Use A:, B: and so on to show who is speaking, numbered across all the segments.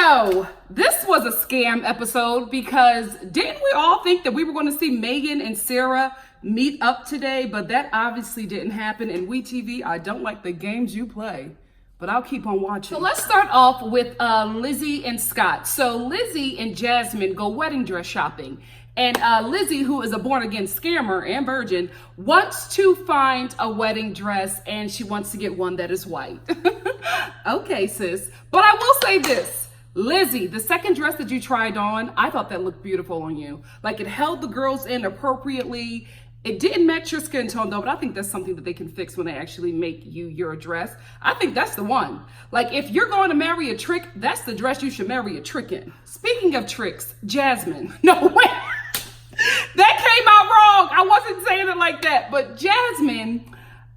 A: So this was a scam episode because didn't we all think that we were going to see Megan and Sarah meet up today? But that obviously didn't happen. And WeTV, I don't like the games you play, but I'll keep on watching. So let's start off with Lizzy and Scott. So Lizzy and Jasmine go wedding dress shopping. And Lizzy, who is a born-again scammer and virgin, wants to find a wedding dress and she wants to get one that is white. Okay, sis. But I will say this. Lizzy, the second dress that you tried on, I thought that looked beautiful on you. Like, it held the girls in appropriately. It didn't match your skin tone though, but I think that's something that they can fix when they actually make you your dress. I think that's the one. Like, if you're going to marry a trick, that's the dress you should marry a trick in. Speaking of tricks, Jasmine. No, wait. That came out wrong. I wasn't saying it like that. But Jasmine,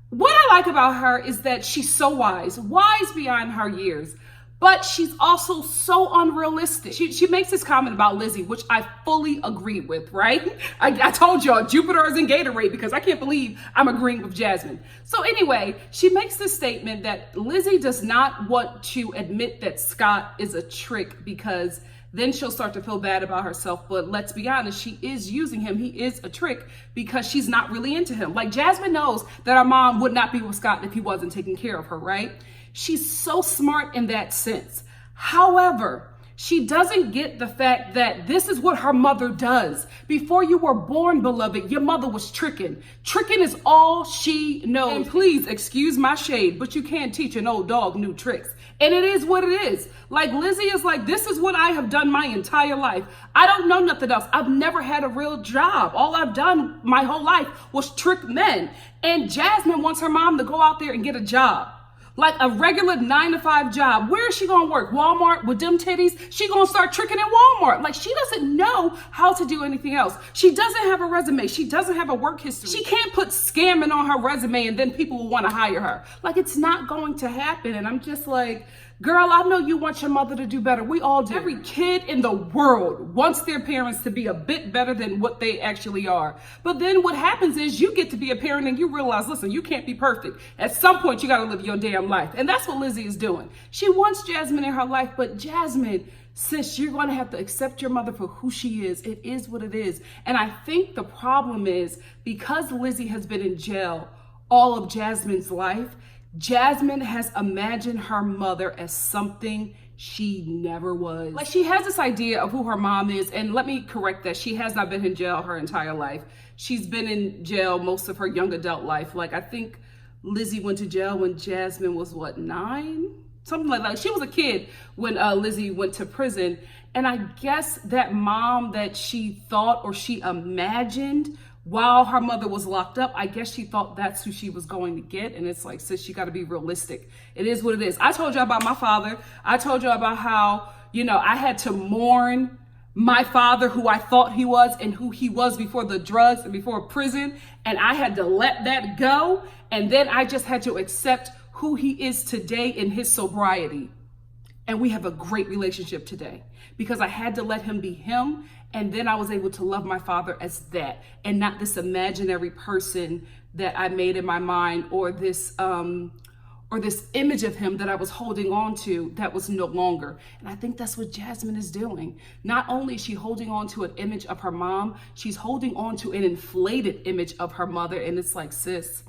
A: what I like about her is that she's so wise beyond her years. But she's also so unrealistic. She makes this comment about Lizzy, which I fully agree with, right? I told y'all, Jupiter is in Gatorade because I can't believe I'm agreeing with Jasmine. So anyway, she makes this statement that Lizzy does not want to admit that Scott is a trick because then she'll start to feel bad about herself. But let's be honest, she is using him. He is a trick because she's not really into him. Like, Jasmine knows that her mom would not be with Scott if he wasn't taking care of her, right? She's so smart in that sense. However, she doesn't get the fact that this is what her mother does. Before you were born, beloved, your mother was tricking. Tricking is all she knows. And please excuse my shade, but you can't teach an old dog new tricks. And it is what it is. Like, Lizzy is like, this is what I have done my entire life. I don't know nothing else. I've never had a real job. All I've done my whole life was trick men. And Jasmine wants her mom to go out there and get a job. Like a regular 9-to-5 job. Where is she gonna work? Walmart with them titties? She gonna start tricking in Walmart. Like, she doesn't know how to do anything else. She doesn't have a resume. She doesn't have a work history. She can't put scamming on her resume and then people will wanna hire her. Like, it's not going to happen. And I'm just like, girl, I know you want your mother to do better. We all do. Every kid in the world wants their parents to be a bit better than what they actually are. But then what happens is you get to be a parent and you realize, listen, you can't be perfect. At some point, you got to live your damn life. And that's what Lizzy is doing. She wants Jasmine in her life, but Jasmine, sis, you're going to have to accept your mother for who she is. It is what it is. And I think the problem is because Lizzy has been in jail all of Jasmine's life, Jasmine has imagined her mother as something she never was. Like, she has this idea of who her mom is, and let me correct that. She has not been in jail her entire life. She's been in jail most of her young adult life. Like, I think Lizzy went to jail when Jasmine was, what, 9? Something like that. She was a kid when Lizzy went to prison. And I guess that mom that she thought or she imagined while her mother was locked up, I guess she thought that's who she was going to get. And it's like, sis, you got to be realistic. It is what it is. I told you about my father. I told you about how, you know, I had to mourn my father, who I thought he was and who he was before the drugs and before prison. And I had to let that go. And then I just had to accept who he is today in his sobriety. And we have a great relationship today because I had to let him be him. And then I was able to love my father as that and not this imaginary person that I made in my mind or this image of him that I was holding on to that was no longer. And I think that's what Jasmine is doing. Not only is she holding on to an image of her mom, she's holding on to an inflated image of her mother. And it's like, sis,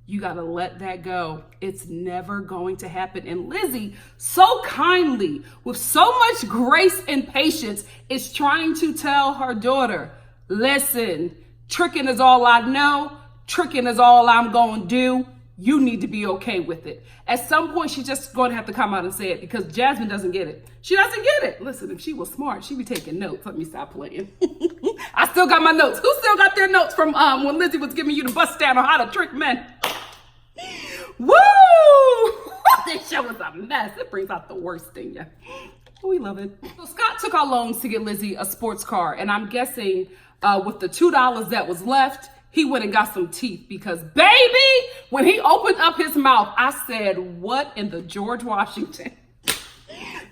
A: you got to let that go. It's never going to happen. And Lizzy, so kindly, with so much grace and patience, is trying to tell her daughter, listen, tricking is all I know. Tricking is all I'm going to do. You need to be okay with it. At some point, she's just going to have to come out and say it because Jasmine doesn't get it. She doesn't get it. Listen, if she was smart, she'd be taking notes. Let me stop playing. I still got my notes. Who still got their notes from when Lizzy was giving you the bust down on how to trick men? Woo! This show is a mess. It brings out the worst in you. We love it. So Scott took out loans to get Lizzy a sports car. And I'm guessing with the $2 that was left, he went and got some teeth because, baby, when he opened up his mouth, I said, what in the George Washington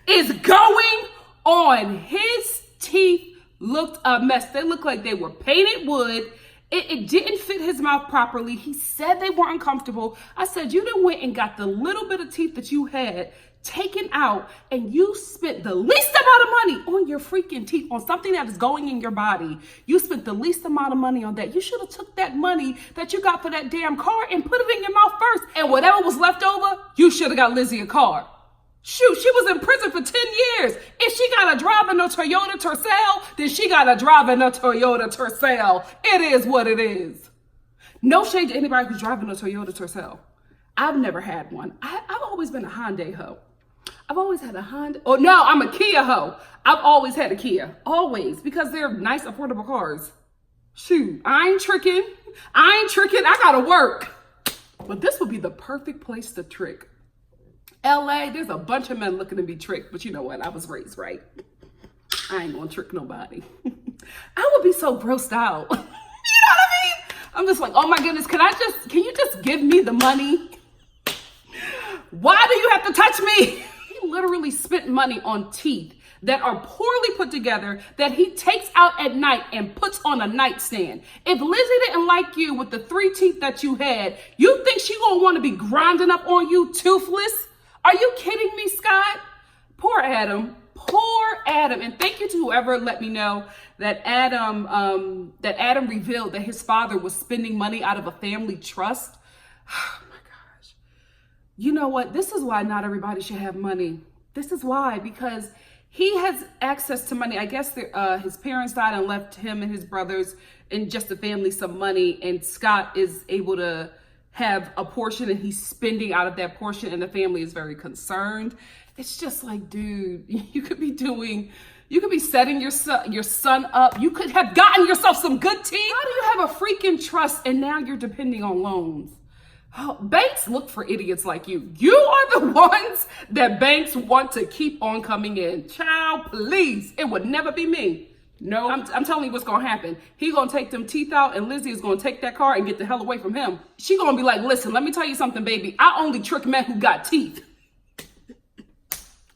A: is going on? His teeth looked a mess. They looked like they were painted wood. It didn't fit his mouth properly. He said they weren't comfortable. I said, you done went and got the little bit of teeth that you had taken out and you spent the least amount of money on your freaking teeth, on something that is going in your body. You spent the least amount of money on that. You should have took that money that you got for that damn car and put it in your mouth first. And whatever was left over, you should have got Lizzy a car. Shoot, she was in prison for 10 years. If she got to drive in a Toyota Tercel, then she got to drive in a Toyota Tercel. It is what it is. No shade to anybody who's driving a Toyota Tercel. I've never had one. I've always been a Hyundai hoe. I've always had a Honda. Oh, no, I'm a Kia hoe. I've always had a Kia. Always. Because they're nice, affordable cars. Shoot, I ain't tricking. I got to work. But this would be the perfect place to trick. LA, there's a bunch of men looking to be tricked. But you know what? I was raised right. I ain't going to trick nobody. I would be so grossed out. You know what I mean? I'm just like, oh my goodness, can you just give me the money? Why do you have to touch me? He literally spent money on teeth that are poorly put together that he takes out at night and puts on a nightstand. If Lizzy didn't like you with the 3 teeth that you had, you think she gonna want to be grinding up on you toothless? Are you kidding me, Scott? Poor Adam. Poor Adam. And thank you to whoever let me know that Adam revealed that his father was spending money out of a family trust. Oh my gosh. You know what? This is why not everybody should have money. This is why, because he has access to money. I guess his parents died and left him and his brothers and just the family some money. And Scott is able to have a portion and he's spending out of that portion and the family is very concerned. It's just like, dude, you could be setting your son up. You could have gotten yourself some good teeth. How do you have a freaking trust and now you're depending on loans? Oh, banks look for idiots like you. You are the ones that banks want to keep on coming in. Child, please. It would never be me. No, I'm telling you what's going to happen. He going to take them teeth out and Lizzy is going to take that car and get the hell away from him. She going to be like, listen, let me tell you something, baby. I only trick men who got teeth.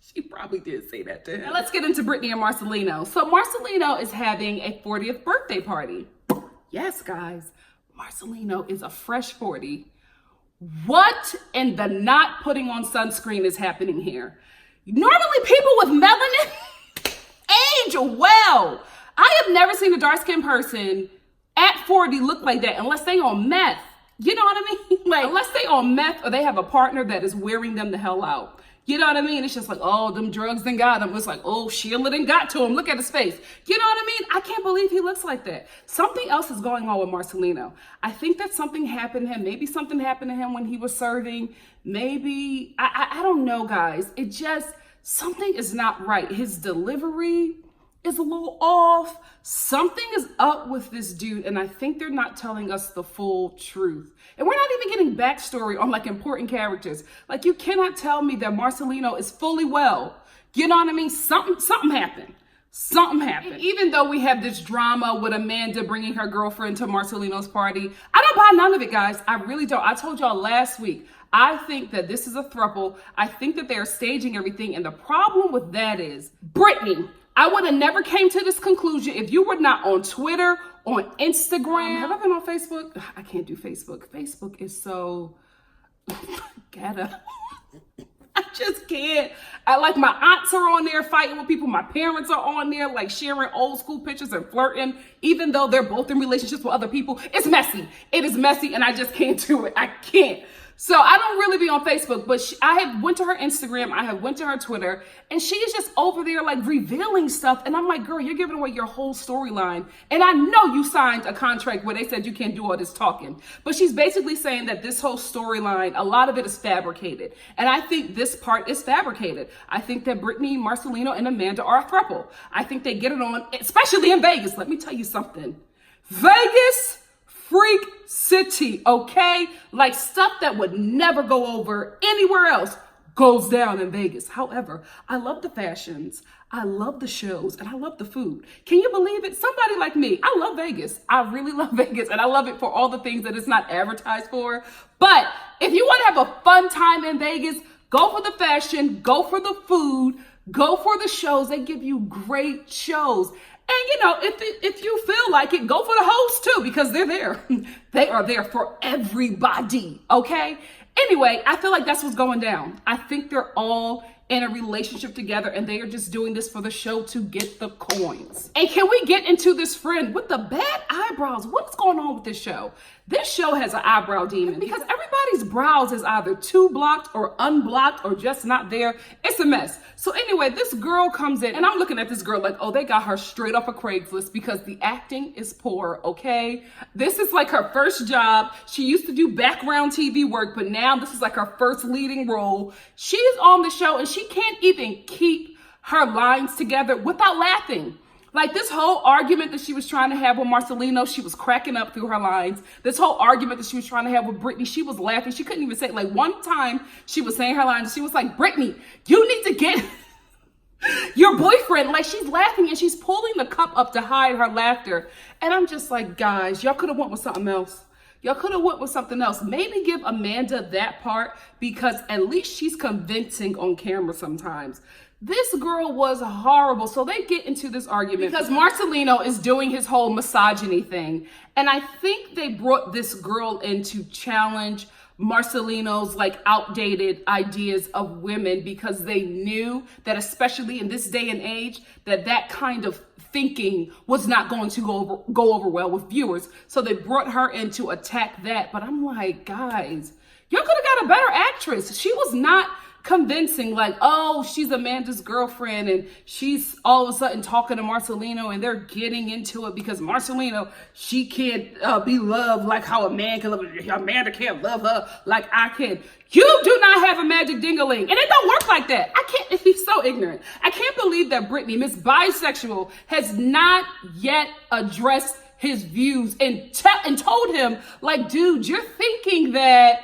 A: She probably did say that to him. Now let's get into Britney and Marcelino. So Marcelino is having a 40th birthday party. Yes, guys. Marcelino is a fresh 40. What in the not putting on sunscreen is happening here? Normally people with melanin age well. I have never seen a dark-skinned person at 40 look like that unless they on meth. You know what I mean? Like, unless they on meth or they have a partner that is wearing them the hell out. You know what I mean? It's just like, oh, them drugs done got him. It's like, oh, Sheila done got to him. Look at his face. You know what I mean? I can't believe he looks like that. Something else is going on with Marcelino. I think that something happened to him. Maybe something happened to him when he was serving. Maybe, I don't know, guys. It just, something is not right. His delivery is a little off. Something is up with this dude, and I think they're not telling us the full truth. And we're not even getting backstory on like important characters. Like, you cannot tell me that Marcelino is fully well. You know what I mean? Something happened. Something happened. And even though we have this drama with Amanda bringing her girlfriend to Marcelino's party, I don't buy none of it, guys. I really don't. I told y'all last week, I think that this is a throuple. I think that they're staging everything. And the problem with that is, Britney, I would have never came to this conclusion if you were not on Twitter, on Instagram. Have I been on Facebook? I can't do Facebook. Facebook is so ghetto. I just can't. Like, my aunts are on there fighting with people. My parents are on there like sharing old school pictures and flirting, even though they're both in relationships with other people. It's messy. It is messy and I just can't do it. I can't. So I don't really be on Facebook, but I have went to her Instagram, I have went to her Twitter, and she is just over there like revealing stuff. And I'm like, girl, you're giving away your whole storyline. And I know you signed a contract where they said you can't do all this talking. But she's basically saying that this whole storyline, a lot of it is fabricated. And I think this part is fabricated. I think that Britney, Marcelino, and Amanda are a throuple. I think they get it on, especially in Vegas. Let me tell you something. Vegas, freak city, okay? Like, stuff that would never go over anywhere else goes down in Vegas. However, I love the fashions, I love the shows, and I love the food. Can you believe it? Somebody like me, I love Vegas. I really love Vegas, and I love it for all the things that it's not advertised for. But if you want to have a fun time in Vegas, go for the fashion, go for the food, go for the shows. They give you great shows. And, you know, if you feel like it, go for the hosts too, because they're there. They are there for everybody, okay? Anyway, I feel like that's what's going down. I think they're all in a relationship together and they are just doing this for the show to get the coins. And can we get into this friend with the bad eyebrows? What's going on with this show? This show has an eyebrow demon because everybody's brows is either too blocked or unblocked or just not there. It's a mess. So anyway, this girl comes in and I'm looking at this girl like, oh, they got her straight off of Craigslist because the acting is poor, okay? This is like her first job. She used to do background TV work, but now this is like her first leading role. She's on the show and she can't even keep her lines together without laughing. Like this whole argument that she was trying to have with Marcelino, she was cracking up through her lines. This whole argument that she was trying to have with Britney, she was laughing. She couldn't even say it. Like one time she was saying her lines, she was like, Britney, you need to get your boyfriend. Like she's laughing and she's pulling the cup up to hide her laughter. And I'm just like, guys, y'all could have went with something else. Y'all could have went with something else. Maybe give Amanda that part because at least she's convincing on camera sometimes. This girl was horrible. So they get into this argument because Marcelino is doing his whole misogyny thing. And I think they brought this girl in to challenge Marcelino's like outdated ideas of women because they knew that especially in this day and age that kind of thinking was not going to go over well with viewers. So they brought her in to attack that. But I'm like, guys, y'all could have got a better actress. She was not convincing, like, oh, she's Amanda's girlfriend and she's all of a sudden talking to Marcelino and they're getting into it because Marcelino, she can't be loved like how a man can love her. Amanda can't love her like I can. You do not have a magic ding-a-ling. And it don't work like that. I can't, he's so ignorant. I can't believe that Britney, Miss Bisexual, has not yet addressed his views and told him, like, dude, you're thinking that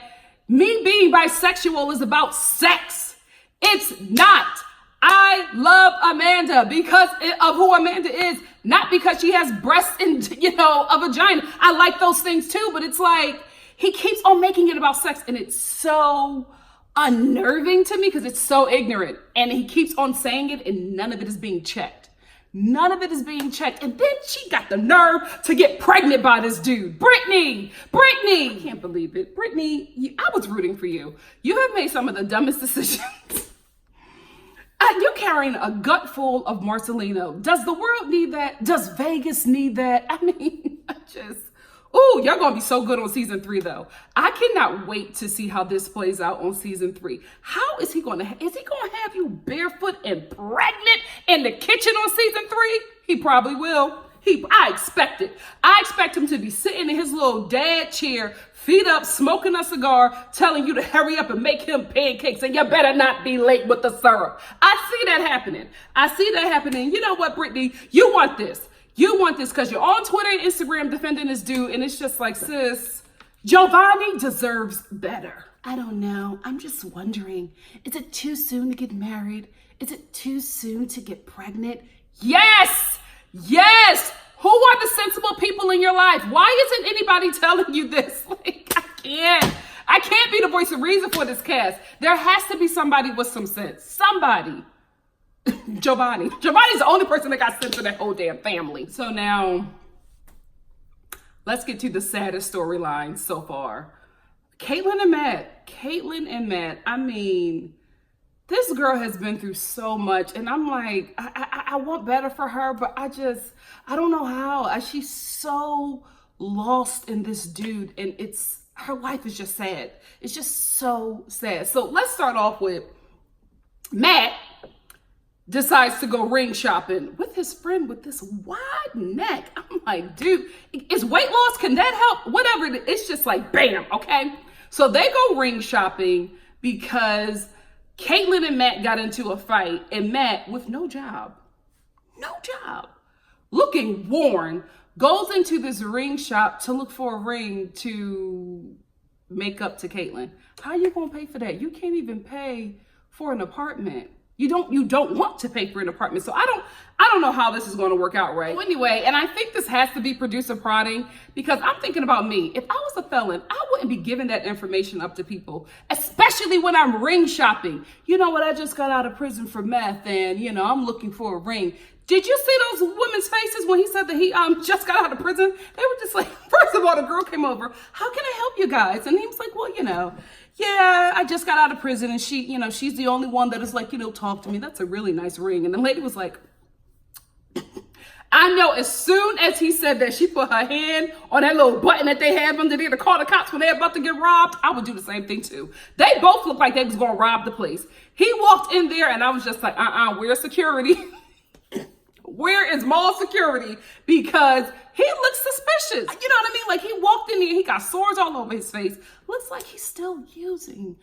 A: me being bisexual is about sex. It's not. I love Amanda because of who Amanda is, not because she has breasts and, a vagina. I like those things too, but it's like, he keeps on making it about sex and it's so unnerving to me because it's so ignorant. And he keeps on saying it and none of it is being checked. None of it is being checked. And then she got the nerve to get pregnant by this dude. Britney, I can't believe it. Britney, I was rooting for you. You have made some of the dumbest decisions. You're carrying a gut full of Marcelino. Does the world need that? Does Vegas need that? I mean, ooh, y'all gonna be so good on season 3 though. I cannot wait to see how this plays out on season 3. How is he gonna have you barefoot and pregnant in the kitchen on season 3? He probably will. I expect it. I expect him to be sitting in his little dad chair, feet up, smoking a cigar, telling you to hurry up and make him pancakes and you better not be late with the syrup. I see that happening. You know what, Britney? You want this. You want this because you're on Twitter and Instagram defending this dude, and it's just like, sis, Giovanni deserves better. I don't know. I'm just wondering, is it too soon to get married? Is it too soon to get pregnant? Yes! Who are the sensible people in your life? Why isn't anybody telling you this? Like, I can't be the voice of reason for this cast. There has to be somebody with some sense. Somebody. Giovanni's the only person that got sense in that whole damn family. So now, let's get to the saddest storyline so far. Caitlyn and Matt. I mean, this girl has been through so much, and I'm like, I want better for her, but I don't know how. She's so lost in this dude, and her life is just sad. It's just so sad. So let's start off with Matt. Decides to go ring shopping with his friend with this wide neck. I'm like, dude, is weight loss? Can that help? Whatever it is, it's just like, bam, okay? So they go ring shopping because Caitlyn and Matt got into a fight, and Matt, with no job, looking worn, goes into this ring shop to look for a ring to make up to Caitlyn. How are you gonna pay for that? You can't even pay for an apartment. You don't want to pay for an apartment. So I don't know how this is going to work out, right? So anyway, and I think this has to be producer prodding because I'm thinking about me. If I was a felon, I wouldn't be giving that information up to people, especially when I'm ring shopping. You know what? I just got out of prison for meth and, I'm looking for a ring. Did you see those women's faces when he said that he just got out of prison? They were just like, first of all, the girl came over. How can I help you guys? And he was like, well, yeah, I just got out of prison, and she, she's the only one that is like, talk to me. That's a really nice ring. And the lady was like, I know as soon as he said that, she put her hand on that little button that they have under there to call the cops when they're about to get robbed. I would do the same thing too. They both looked like they was going to rob the place. He walked in there and I was just like, where's security? Where is mall security? Because he looks suspicious. You know what I mean? Like, he walked in there, he got sores all over his face. Looks like he's still using.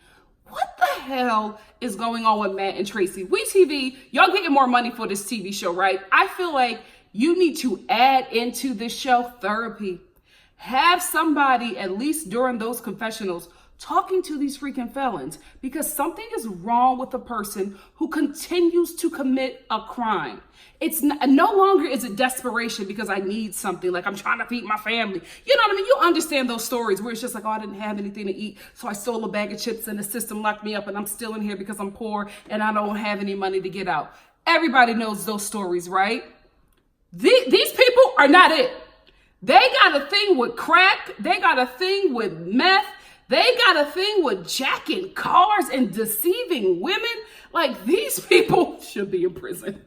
A: What the hell is going on with Matt and Tracie? WeTV, y'all getting more money for this TV show, right? I feel like you need to add into this show therapy. Have somebody, at least during those confessionals, talking to these freaking felons, because something is wrong with a person who continues to commit a crime. It's no longer is it desperation because I need something, like I'm trying to feed my family. You know what I mean? You understand those stories where it's just like, oh, I didn't have anything to eat, so I stole a bag of chips and the system locked me up and I'm still in here because I'm poor and I don't have any money to get out. Everybody knows those stories, right? These people are not it. They got a thing with crack. They got a thing with meth. They got a thing with jacking cars and deceiving women. Like, these people should be in prison.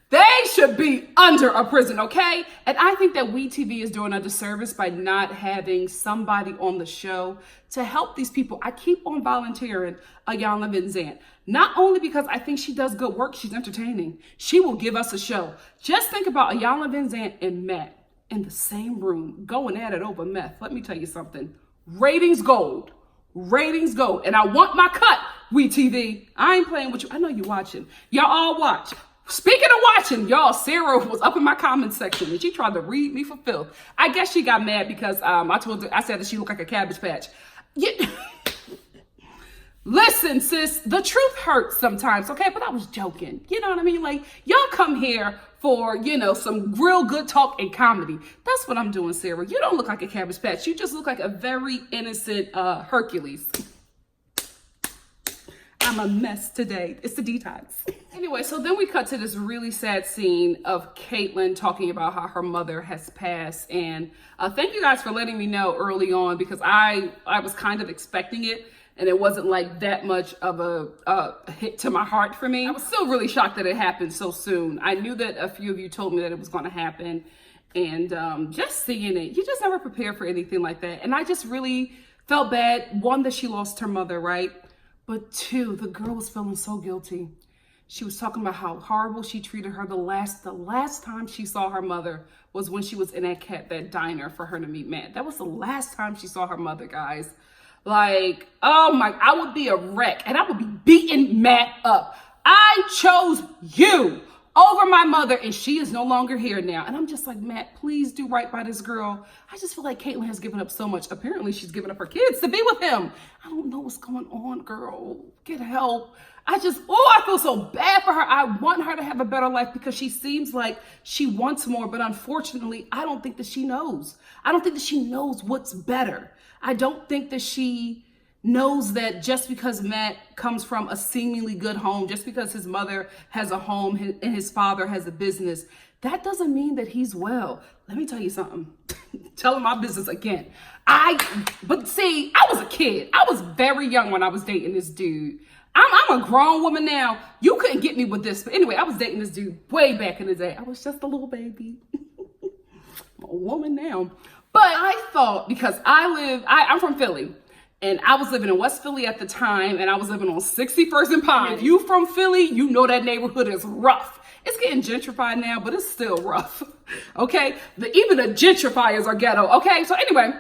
A: They should be under a prison, okay? And I think that WeTV is doing a disservice by not having somebody on the show to help these people. I keep on volunteering Iyanla Vanzant, not only because I think she does good work, she's entertaining. She will give us a show. Just think about Iyanla Vanzant and Matt in the same room going at it over meth. Let me tell you something. Ratings gold. Ratings gold. And I want my cut, WeTV. I ain't playing with you. I know you watching. Y'all all watch. Speaking of watching, y'all, Sarah was up in my comment section and she tried to read me for filth. I guess she got mad because I said that she looked like a Cabbage Patch. Listen, sis, the truth hurts sometimes, okay? But I was joking. You know what I mean? Like, y'all come here for, some real good talk and comedy. That's what I'm doing, Sarah. You don't look like a Cabbage Patch. You just look like a very innocent Hercules. I'm a mess today. It's the detox. Anyway, so then we cut to this really sad scene of Caitlyn talking about how her mother has passed. And thank you guys for letting me know early on, because I was kind of expecting it. And it wasn't like that much of a hit to my heart for me. I was still really shocked that it happened so soon. I knew that a few of you told me that it was going to happen. And just seeing it, you just never prepare for anything like that. And I just really felt bad. One, that she lost her mother, right? But two, the girl was feeling so guilty. She was talking about how horrible she treated her. The last time she saw her mother was when she was in that diner for her to meet Matt. That was the last time she saw her mother, guys. Like, oh my, I would be a wreck and I would be beating Matt up. I chose you over my mother and she is no longer here now. And I'm just like, Matt, please do right by this girl. I just feel like Caitlyn has given up so much. Apparently she's given up her kids to be with him. I don't know what's going on, girl. Get help. I feel so bad for her. I want her to have a better life because she seems like she wants more. But unfortunately, I don't think that she knows. I don't think that she knows what's better. I don't think that she knows that just because Matt comes from a seemingly good home, just because his mother has a home and his father has a business, that doesn't mean that he's well. Let me tell you something. Telling my business again. But see, I was a kid. I was very young when I was dating this dude. I'm a grown woman now. You couldn't get me with this. But anyway, I was dating this dude way back in the day. I was just a little baby. I'm a woman now. But I thought, because I'm from Philly, and I was living in West Philly at the time, and I was living on 61st and Pine. If you from Philly, you know that neighborhood is rough. It's getting gentrified now, but it's still rough, okay? Even the gentrifiers are ghetto, okay? So anyway,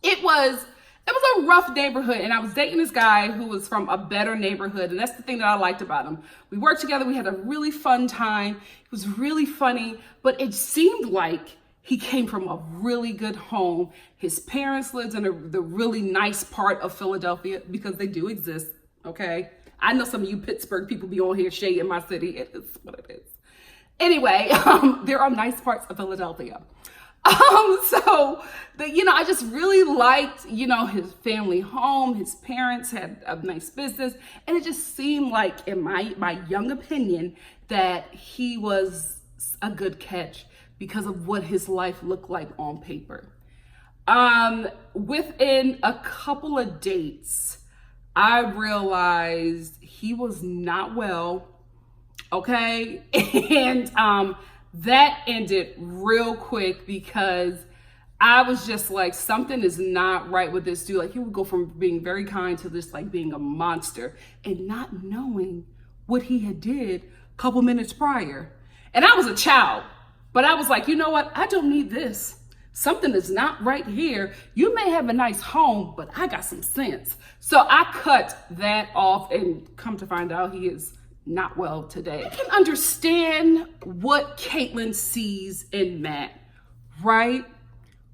A: it was a rough neighborhood, and I was dating this guy who was from a better neighborhood, and that's the thing that I liked about him. We worked together, we had a really fun time. It was really funny, but it seemed like he came from a really good home. His parents lived in the really nice part of Philadelphia, because they do exist, okay? I know some of you Pittsburgh people be on here shading my city. It is what it is. Anyway, there are nice parts of Philadelphia. I just really liked, his family home. His parents had a nice business. And it just seemed like, in my young opinion, that he was a good catch because of what his life looked like on paper. Within a couple of dates, I realized he was not well. Okay. And, that ended real quick because I was just like, something is not right with this dude. Like, he would go from being very kind to just like being a monster and not knowing what he had did a couple minutes prior. And I was a child, but I was like, you know what? I don't need this. Something is not right here. You may have a nice home, but I got some sense. So I cut that off, and come to find out, he is not well today. I can understand what Caitlyn sees in Matt, right?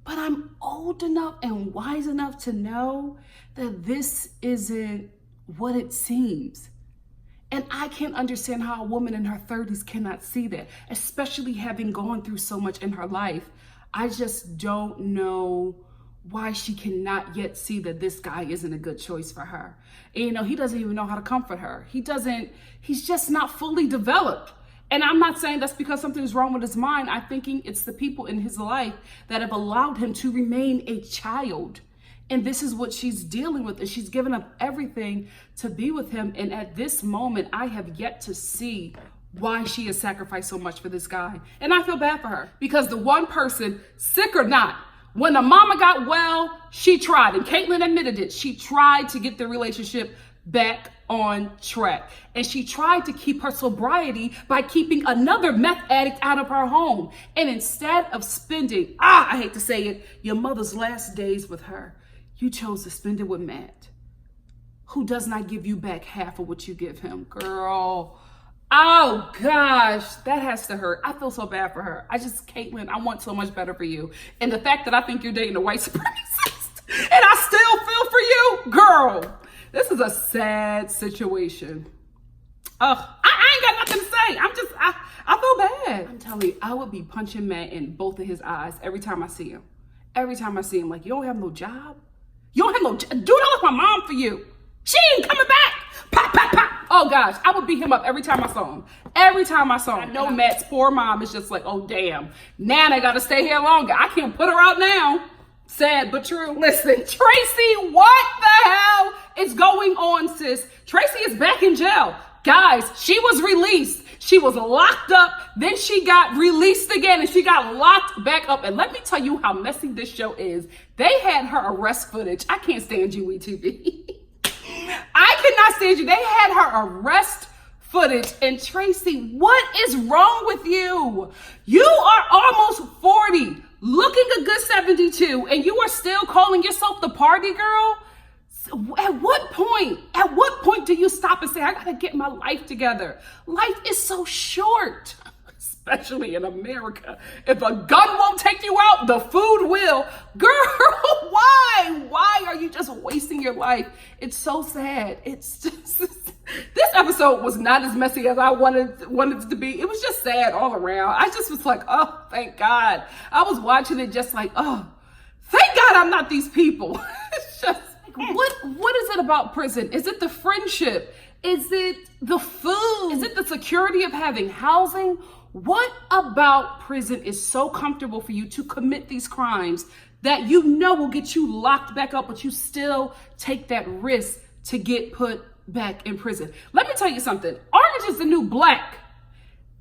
A: But I'm old enough and wise enough to know that this isn't what it seems. And I can't understand how a woman in her 30s cannot see that, especially having gone through so much in her life. I just don't know why she cannot yet see that this guy isn't a good choice for her. And, he doesn't even know how to comfort her. He's just not fully developed. And I'm not saying that's because something's wrong with his mind. I'm thinking it's the people in his life that have allowed him to remain a child. And this is what she's dealing with. And she's given up everything to be with him. And at this moment, I have yet to see why she has sacrificed so much for this guy. And I feel bad for her because the one person, sick or not, when the mama got well, she tried, and Caitlyn admitted it. She tried to get the relationship back on track. And she tried to keep her sobriety by keeping another meth addict out of her home. And instead of spending, I hate to say it, your mother's last days with her, you chose to spend it with Matt, who does not give you back half of what you give him. Girl, oh gosh, that has to hurt. I feel so bad for her. Caitlyn, I want so much better for you. And the fact that I think you're dating a white supremacist and I still feel for you, girl, this is a sad situation. I ain't got nothing to say. I feel bad. I'm telling you, I would be punching Matt in both of his eyes every time I see him. Every time I see him, like, you don't have no job? You don't have no job? Dude, I left my mom for you. She ain't coming back. Pop, pop, pop. Oh gosh, I would beat him up every time I saw him. Every time I saw him. I know Matt's poor mom is just like, oh damn, now they gotta stay here longer. I can't put her out now. Sad but true. Listen, Tracie, what the hell is going on, sis? Tracie is back in jail. Guys, she was released. She was locked up, then she got released again, and she got locked back up. And let me tell you how messy this show is. They had her arrest footage. I can't stand you, WeTV. I cannot stand you. They had her arrest footage. And Tracie, what is wrong with you? You are almost 40, looking a good 72, and you are still calling yourself the party girl? At what point do you stop and say, I gotta get my life together? Life is so short, especially in America. If a gun won't take you out, the food will. Girl, why? Why are you just wasting your life? It's so sad. It's just, this episode was not as messy as I wanted it to be. It was just sad all around. I just was like, oh, thank God. I was watching it just like, oh, thank God I'm not these people. It's just, what is it about prison? Is it the friendship? Is it the food? Is it the security of having housing? What about prison is so comfortable for you to commit these crimes that you know will get you locked back up, but you still take that risk to get put back in prison? Let me tell you something. Orange is the New Black.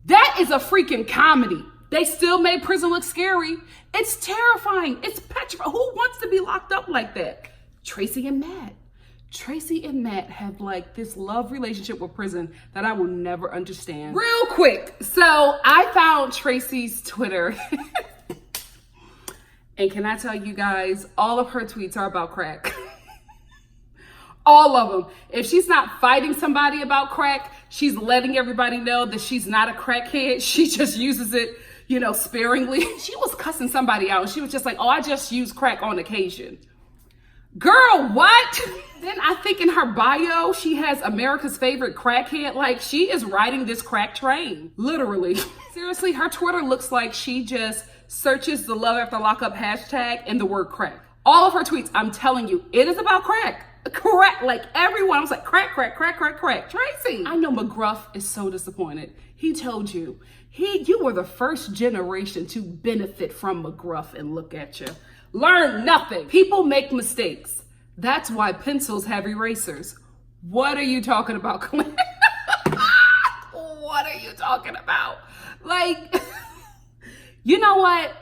A: That is a freaking comedy. They still made prison look scary. It's terrifying. It's petrifying. Who wants to be locked up like that? Tracie and Matt. Tracie and Matt have like this love relationship with prison that I will never understand. Real quick. So I found Tracie's Twitter. And can I tell you guys, all of her tweets are about crack. All of them. If she's not fighting somebody about crack, she's letting everybody know that she's not a crackhead. She just uses it, sparingly. She was cussing somebody out. And she was just like, oh, I just use crack on occasion. Girl, what? Then I think in her bio, she has America's favorite crackhead. Like, she is riding this crack train, literally. Seriously, her Twitter looks like she just searches the Love After Lockup hashtag and the word crack. All of her tweets, I'm telling you, it is about crack. Correct, like everyone was like crack, crack, crack, crack, crack. Tracie, I know McGruff is so disappointed. He told you, you were the first generation to benefit from McGruff, and look at you. Learn nothing. People make mistakes. That's why pencils have erasers. What are you talking about, Clint? What are you talking about? Like, you know what?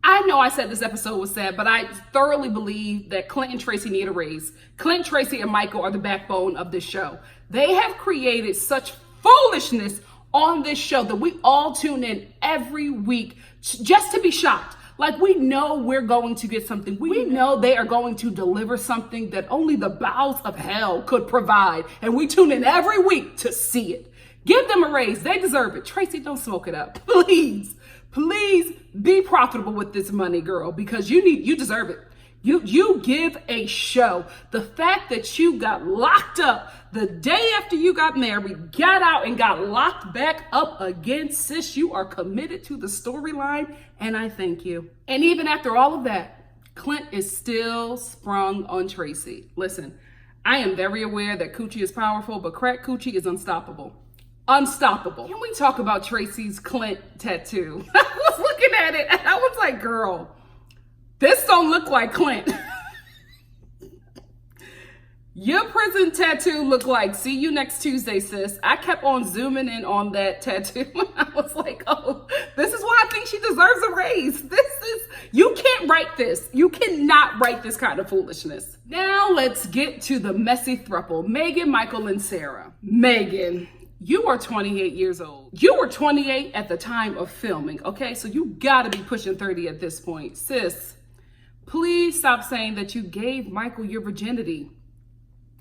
A: I know I said this episode was sad, but I thoroughly believe that Clint and Tracie need a raise. Clint, Tracie, and Michael are the backbone of this show. They have created such foolishness on this show that we all tune in every week just to be shocked. Like, we know we're going to get something. We know they are going to deliver something that only the bowels of hell could provide. And we tune in every week to see it. Give them a raise. They deserve it. Tracie, don't smoke it up. Please, please be profitable with this money, girl, because you deserve it. You give a show. The fact that you got locked up the day after you got married, got out and got locked back up again, sis, you are committed to the storyline, and I thank you. And even after all of that, Clint is still sprung on Tracie. Listen, I am very aware that coochie is powerful, but crack coochie is unstoppable. Unstoppable. Can we talk about Tracie's Clint tattoo? I was looking at it and I was like, girl, this don't look like Clint. Your prison tattoo looked like, see you next Tuesday, sis. I kept on zooming in on that tattoo. I was like, oh, this is why I think she deserves a raise. You can't write this. You cannot write this kind of foolishness. Now let's get to the messy throuple, Megan, Michael, and Sarah. Megan, you are 28 years old. You were 28 at the time of filming, okay? So you gotta be pushing 30 at this point. Sis, please stop saying that you gave Michael your virginity.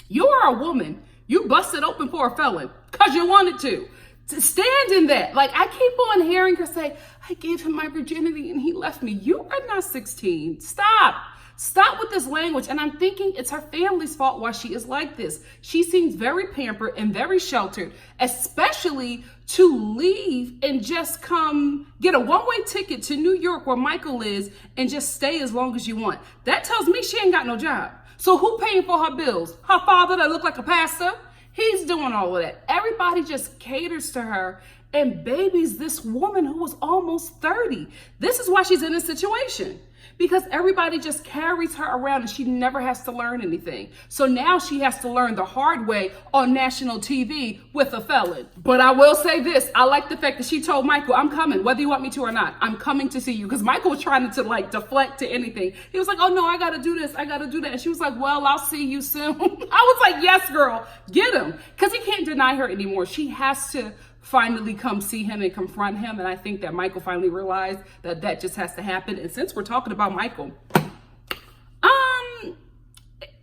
A: You are a woman. You busted open for a felon because you wanted to. To stand in that. Like, I keep on hearing her say, I gave him my virginity and he left me. You are not 16. Stop. Stop with this language. And I'm thinking it's her family's fault why she is like this. She seems very pampered and very sheltered, especially to leave and just come get a one-way ticket to New York where Michael is and just stay as long as you want. That tells me she ain't got no job. So who paying for her bills? Her father that looked like a pastor? He's doing all of that. Everybody just caters to her and babies this woman who was almost 30. This is why she's in this situation. Because everybody just carries her around and she never has to learn anything. So now she has to learn the hard way on national TV with a felon. But I will say this, I like the fact that she told Michael, I'm coming, whether you want me to or not. I'm coming to see you. Because Michael was trying to like deflect to anything. He was like, oh no, I gotta do this, I gotta do that. And she was like, well, I'll see you soon. I was like, yes, girl, get him. Because he can't deny her anymore. She has to finally come see him and confront him. And I think that Michael finally realized that that just has to happen. And since we're talking about Michael,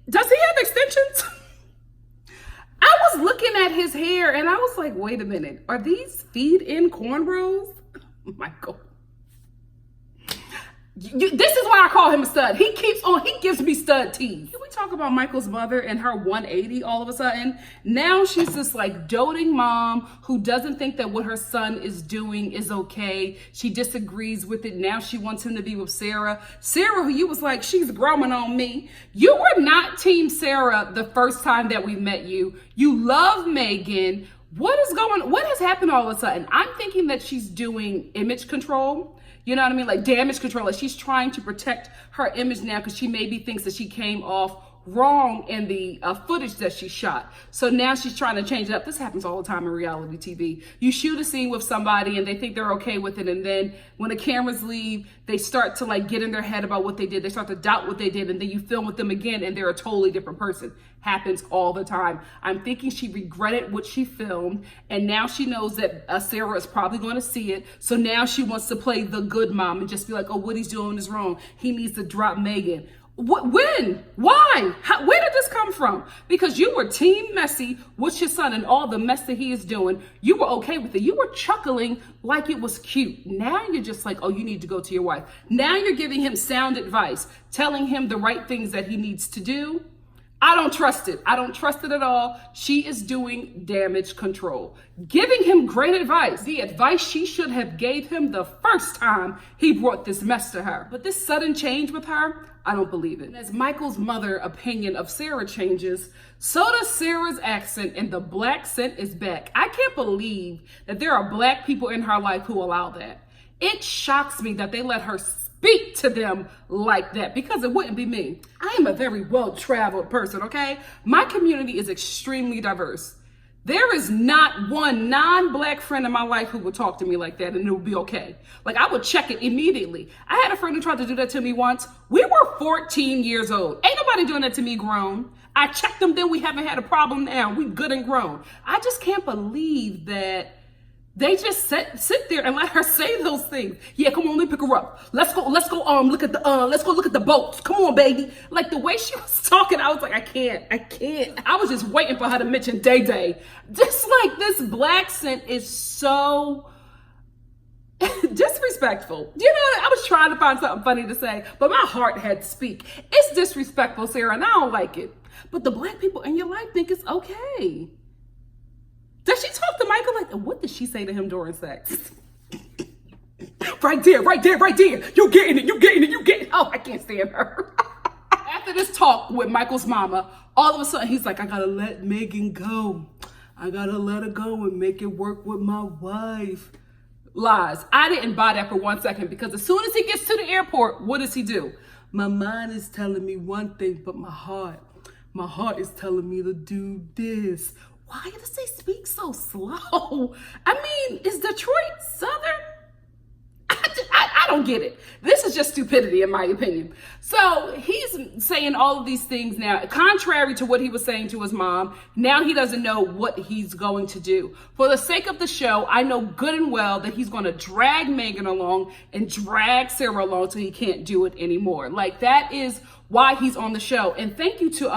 A: does he have extensions? I was looking at his hair and I was like, wait a minute, are these feed-in cornrows? Michael. This is why I call him a stud. He gives me stud teeth. Can we talk about Michael's mother and her 180 all of a sudden? Now she's this like doting mom who doesn't think that what her son is doing is okay. She disagrees with it. Now she wants him to be with Sarah. Sarah, who you was like, she's growing on me. You were not team Sarah the first time that we met you. You love Megan. What has happened all of a sudden? I'm thinking that she's doing image control. You know what I mean? Like damage control. Like she's trying to protect her image now because she maybe thinks that she came off wrong in the footage that she shot. So now she's trying to change it up. This happens all the time in reality TV. You shoot a scene with somebody and they think they're okay with it. And then when the cameras leave, they start to like get in their head about what they did. They start to doubt what they did. And then you film with them again and they're a totally different person. Happens all the time. I'm thinking she regretted what she filmed. And now she knows that Sarah is probably going to see it. So now she wants to play the good mom and just be like, oh, what he's doing is wrong. He needs to drop Megan. When? Why? Where did this come from? Because you were team messy with your son and all the mess that he is doing. You were okay with it. You were chuckling like it was cute. Now you're just like, oh, you need to go to your wife. Now you're giving him sound advice, telling him the right things that he needs to do. I don't trust it. I don't trust it at all. She is doing damage control, giving him great advice. The advice she should have gave him the first time he brought this mess to her. But this sudden change with her, I don't believe it. And as Michael's mother opinion of Sarah changes, so does Sarah's accent, and the black scent is back. I can't believe that there are black people in her life who allow that. It shocks me that they let her speak to them like that, because it wouldn't be me. I am a very well-traveled person, okay? My community is extremely diverse. There is not one non-black friend in my life who would talk to me like that and it would be okay. Like, I would check it immediately. I had a friend who tried to do that to me once. We were 14 years old. Ain't nobody doing that to me grown. I checked them then. We haven't had a problem now. We good and grown. I just can't believe that they just sit there and let her say those things. Yeah, come on, let me pick her up. Let's go look at the boats. Come on, baby. Like, the way she was talking, I was like, I can't. I was just waiting for her to mention Day Day. Just like, this black scent is so disrespectful. You know, I was trying to find something funny to say, but my heart had to speak. It's disrespectful, Sarah, and I don't like it. But the black people in your life think it's okay. Does she talk to Michael like, what did she say to him during sex? Right there. You getting it. Oh, I can't stand her. After this talk with Michael's mama, all of a sudden he's like, I gotta let Megan go. I gotta let her go and make it work with my wife. Lies. I didn't buy that for 1 second, because as soon as he gets to the airport, what does he do? My mind is telling me one thing, but my heart is telling me to do this. Why does he speak so slow? I mean, is Detroit Southern? I don't get it. This is just stupidity, in my opinion. So he's saying all of these things now, contrary to what he was saying to his mom. Now he doesn't know what he's going to do. For the sake of the show, I know good and well that he's going to drag Megan along and drag Sarah along till he can't do it anymore. Like, that is why he's on the show. And thank you to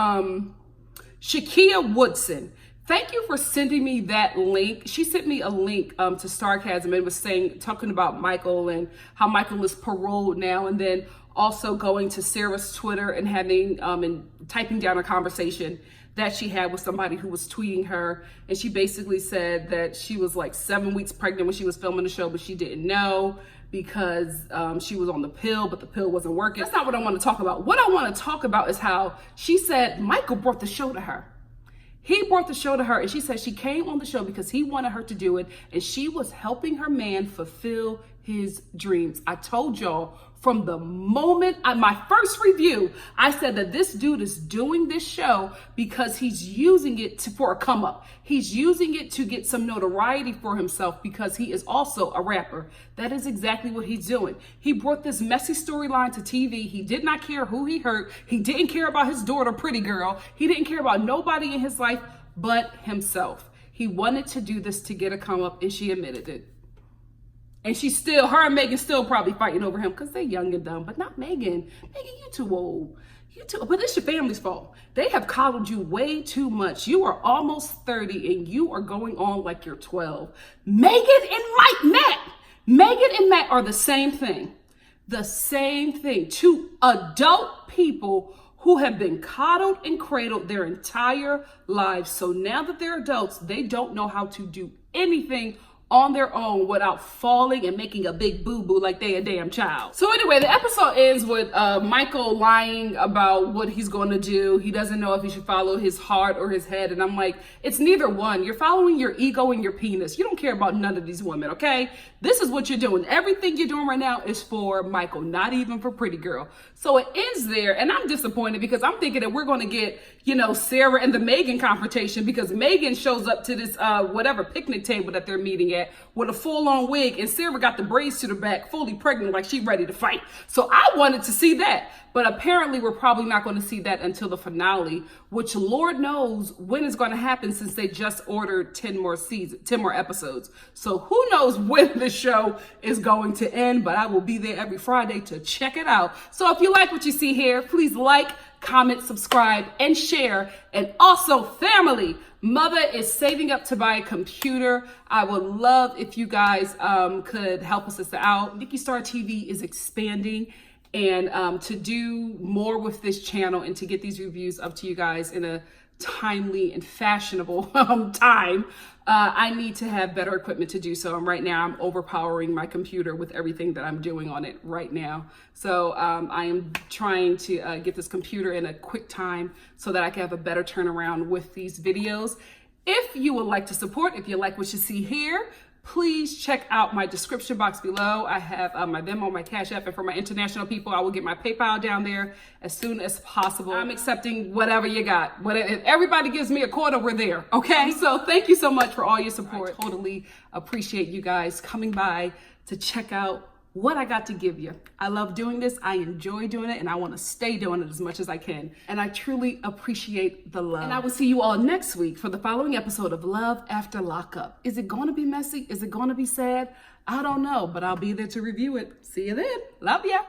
A: Shakia Woodson. Thank you for sending me that link. She sent me a link to Sarcasm. It was talking about Michael and how Michael is paroled now, and then also going to Sarah's Twitter and having and typing down a conversation that she had with somebody who was tweeting her. And she basically said that she was like 7 weeks pregnant when she was filming the show, but she didn't know because she was on the pill, but the pill wasn't working. That's not what I want to talk about. What I want to talk about is how she said Michael brought the show to her. He brought the show to her, and she said she came on the show because he wanted her to do it, and she was helping her man fulfill his dreams. I told y'all from the moment, my first review, I said that this dude is doing this show because he's using it for a come up. He's using it to get some notoriety for himself because he is also a rapper. That is exactly what he's doing. He brought this messy storyline to TV. He did not care who he hurt. He didn't care about his daughter, Pretty Girl. He didn't care about nobody in his life but himself. He wanted to do this to get a come up, and she admitted it. And her and Megan still probably fighting over him because they're young and dumb, but not Megan. Megan, you too old. But it's your family's fault. They have coddled you way too much. You are almost 30 and you are going on like you're 12. Megan and Matt are the same thing. The same thing. Two adult people who have been coddled and cradled their entire lives. So now that they're adults, they don't know how to do anything on their own without falling and making a big boo-boo like they a damn child. So anyway, the episode ends with Michael lying about what he's going to do. He doesn't know if he should follow his heart or his head. And I'm like, it's neither one. You're following your ego and your penis. You don't care about none of these women, okay? This is what you're doing. Everything you're doing right now is for Michael, not even for Pretty Girl. So it ends there, and I'm disappointed because I'm thinking that we're going to get, Sarah and the Megan confrontation, because Megan shows up to this whatever picnic table that they're meeting at with a full-on wig, and Sarah got the braids to the back, fully pregnant, like she ready to fight. So I wanted to see that, but apparently we're probably not going to see that until the finale, which Lord knows when it's going to happen, since they just ordered 10 more episodes. So who knows when the show is going to end, but I will be there every Friday to check it out. So if you like what you see here, please like, comment, subscribe, and share. And also, family, Mother is saving up to buy a computer. I would love if you guys could help us out. NikkiStar TV is expanding, and to do more with this channel and to get these reviews up to you guys in a timely and fashionable time, I need to have better equipment to do so. And right now I'm overpowering my computer with everything that I'm doing on it right now. So I am trying to get this computer in a quick time so that I can have a better turnaround with these videos. If you would like to support, if you like what you see here, please check out my description box below. I have my Venmo, my Cash App, and for my international people, I will get my PayPal down there as soon as possible. I'm accepting whatever you got. If everybody gives me a quarter, we're there, okay? So thank you so much for all your support. I totally appreciate you guys coming by to check out what I got to give you. I love doing this. I enjoy doing it, and I want to stay doing it as much as I can. And I truly appreciate the love. And I will see you all next week for the following episode of Love After Lockup. Is it going to be messy? Is it going to be sad? I don't know, but I'll be there to review it. See you then. Love ya.